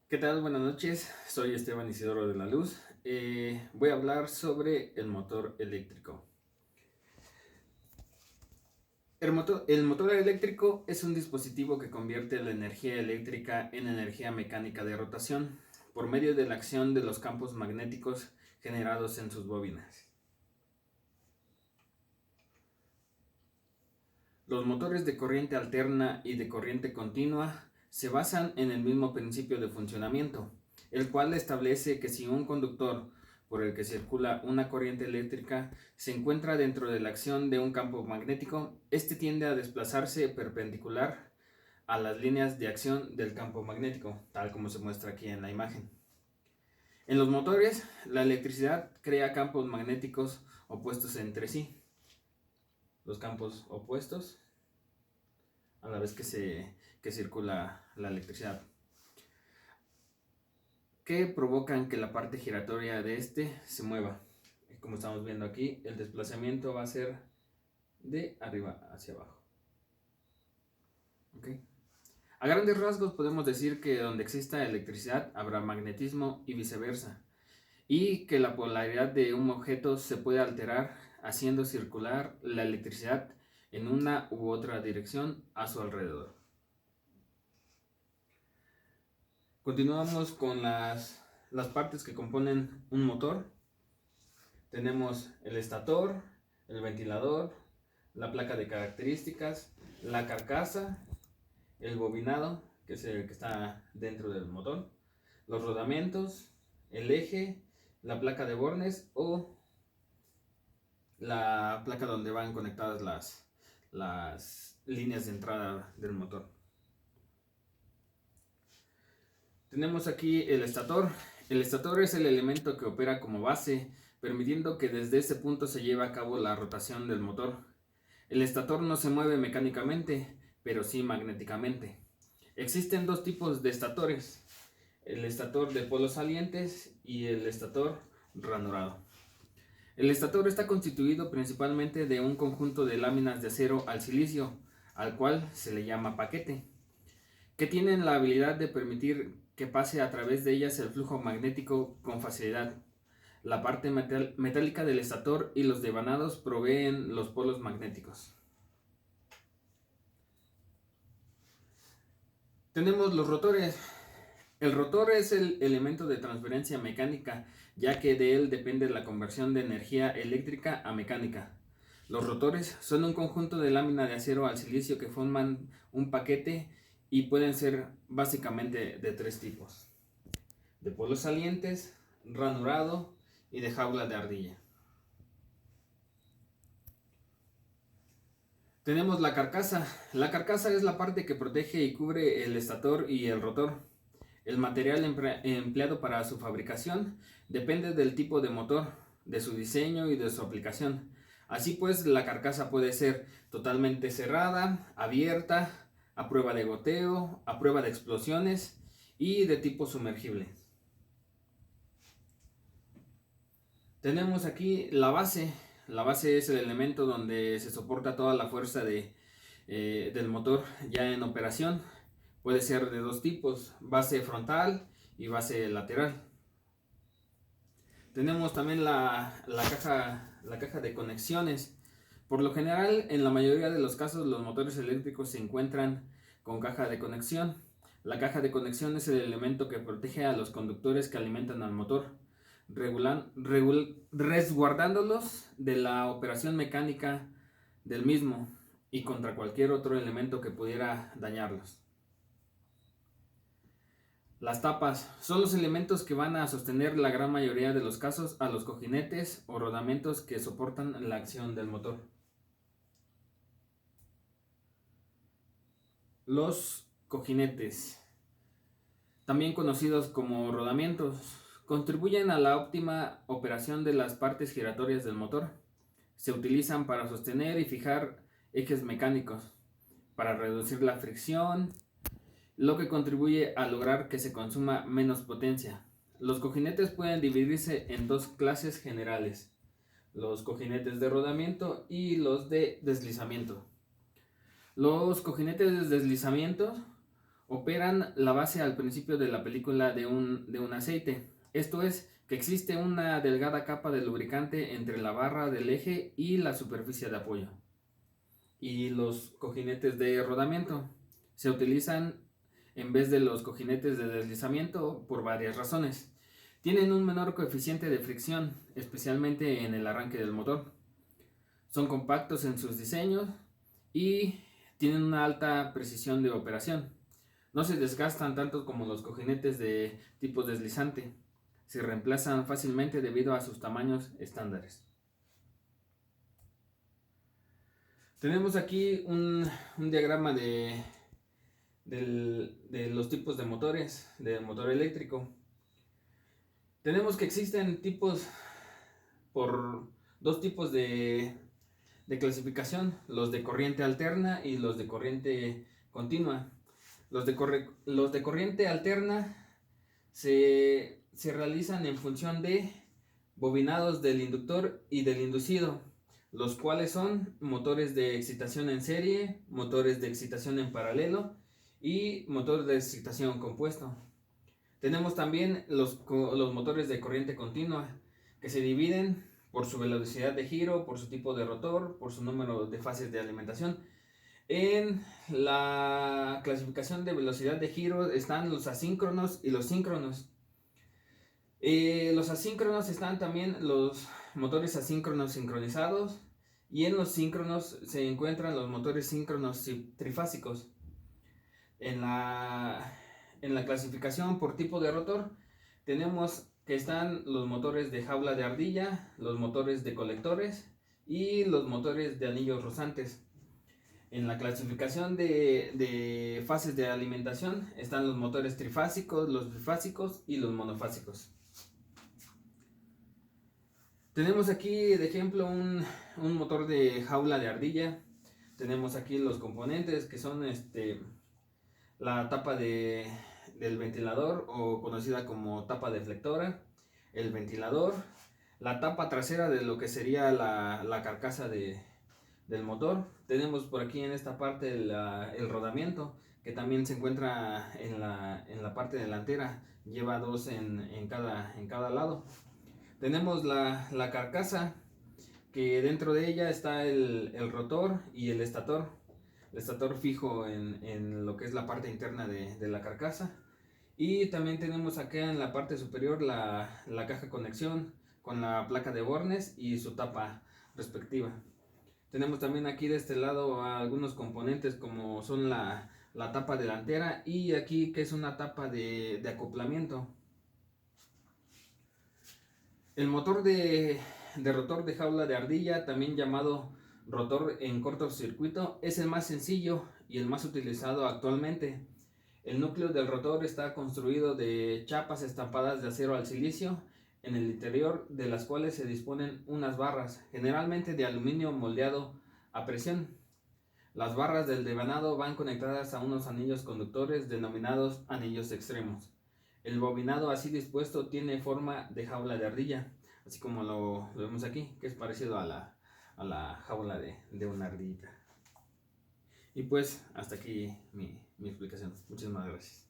¿Qué tal? Buenas noches, soy Esteban Isidoro de la Luz. Voy a hablar sobre el motor eléctrico. El motor eléctrico es un dispositivo que convierte la energía eléctrica en energía mecánica de rotación por medio de la acción de los campos magnéticos generados en sus bóbinas. Los motores de corriente alterna y de corriente continua se basan en el mismo principio de funcionamiento, el cual establece que si un conductor por el que circula una corriente eléctrica se encuentra dentro de la acción de un campo magnético, este tiende a desplazarse perpendicular a las líneas de acción del campo magnético, tal como se muestra aquí en la imagen. En los motores, la electricidad crea campos magnéticos opuestos entre sí. Los campos opuestos a la vez que circula la electricidad, que provocan que la parte giratoria de este se mueva. Como estamos viendo aquí, el desplazamiento va a ser de arriba hacia abajo. ¿Okay? A grandes rasgos podemos decir que donde exista electricidad habrá magnetismo y viceversa, y que la polaridad de un objeto se puede alterar haciendo circular la electricidad en una u otra dirección a su alrededor. Continuamos con las partes que componen un motor. Tenemos el estator, el ventilador, la placa de características, la carcasa, el bobinado, que es el que está dentro del motor, los rodamientos, el eje, la placa de bornes o la placa donde van conectadas las líneas de entrada del motor. Tenemos aquí el estator. El estator es el elemento que opera como base, permitiendo que desde ese punto se lleve a cabo la rotación del motor. El estator no se mueve mecánicamente, pero sí magnéticamente. Existen dos tipos de estatores: el estator de polos salientes y el estator ranurado. El estator está constituido principalmente de un conjunto de láminas de acero al silicio, al cual se le llama paquete, que tienen la habilidad de permitir que pase a través de ellas el flujo magnético con facilidad. La parte metálica del estator y los devanados proveen los polos magnéticos. Tenemos los rotores. El rotor es el elemento de transferencia mecánica, ya que de él depende la conversión de energía eléctrica a mecánica. Los rotores son un conjunto de lámina de acero al silicio que forman un paquete y pueden ser básicamente de tres tipos: de polos salientes, ranurado y de jaula de ardilla. Tenemos la carcasa. La carcasa es la parte que protege y cubre el estator y el rotor. El material empleado para su fabricación depende del tipo de motor, de su diseño y de su aplicación. Así pues, la carcasa puede ser totalmente cerrada, abierta, a prueba de goteo, a prueba de explosiones y de tipo sumergible. Tenemos aquí la base. La base es el elemento donde se soporta toda la fuerza del motor ya en operación. Puede ser de dos tipos: base frontal y base lateral. Tenemos también la caja de conexiones. Por lo general, en la mayoría de los casos, los motores eléctricos se encuentran con caja de conexión. La caja de conexión es el elemento que protege a los conductores que alimentan al motor, resguardándolos de la operación mecánica del mismo y contra cualquier otro elemento que pudiera dañarlos. Las tapas son los elementos que van a sostener la gran mayoría de los casos a los cojinetes o rodamientos que soportan la acción del motor. Los cojinetes, también conocidos como rodamientos, contribuyen a la óptima operación de las partes giratorias del motor. Se utilizan para sostener y fijar ejes mecánicos, para reducir la fricción, lo que contribuye a lograr que se consuma menos potencia. Los cojinetes pueden dividirse en dos clases generales: los cojinetes de rodamiento y los de deslizamiento. Los cojinetes de deslizamiento operan la base al principio de la película de un aceite. Esto es, que existe una delgada capa de lubricante entre la barra del eje y la superficie de apoyo. Y los cojinetes de rodamiento se utilizan en vez de los cojinetes de deslizamiento por varias razones. Tienen un menor coeficiente de fricción, especialmente en el arranque del motor. Son compactos en sus diseños y tienen una alta precisión de operación. No se desgastan tanto como los cojinetes de tipo deslizante. Se reemplazan fácilmente debido a sus tamaños estándares. Tenemos aquí un diagrama de los tipos de motores, de motor eléctrico. Tenemos que existen dos tipos de clasificación, los de corriente alterna y los de corriente continua. Los de corriente alterna se realizan en función de bobinados del inductor y del inducido, los cuales son motores de excitación en serie, motores de excitación en paralelo y motor de excitación compuesto. Tenemos también los motores de corriente continua, que se dividen por su velocidad de giro, por su tipo de rotor, por su número de fases de alimentación. En la clasificación de velocidad de giro están los asíncronos y los síncronos. Los asíncronos están también los motores asíncronos sincronizados, y en los síncronos se encuentran los motores síncronos trifásicos. En la clasificación por tipo de rotor tenemos que están los motores de jaula de ardilla, los motores de colectores y los motores de anillos rozantes. En la clasificación de fases de alimentación están los motores trifásicos, los bifásicos y los monofásicos. Tenemos aquí de ejemplo un motor de jaula de ardilla. Tenemos aquí los componentes que son la tapa del ventilador, o conocida como tapa deflectora, el ventilador, la tapa trasera de lo que sería la carcasa del motor. Tenemos por aquí en esta parte el rodamiento, que también se encuentra en la parte delantera, lleva dos en cada lado. Tenemos la carcasa, que dentro de ella está el rotor y el estator. El estator fijo en lo que es la parte interna de la carcasa. Y también tenemos acá en la parte superior la caja conexión con la placa de bornes y su tapa respectiva. Tenemos también aquí de este lado algunos componentes, como son la tapa delantera, y aquí que es una tapa de acoplamiento. El motor de rotor de jaula de ardilla, también llamado rotor en cortocircuito, es el más sencillo y el más utilizado actualmente. El núcleo del rotor está construido de chapas estampadas de acero al silicio, en el interior de las cuales se disponen unas barras, generalmente de aluminio moldeado a presión. Las barras del devanado van conectadas a unos anillos conductores denominados anillos extremos. El bobinado así dispuesto tiene forma de jaula de ardilla, así como lo vemos aquí, que es parecido a la jaula de una ardillita. Y pues hasta aquí mi explicación. Muchísimas gracias.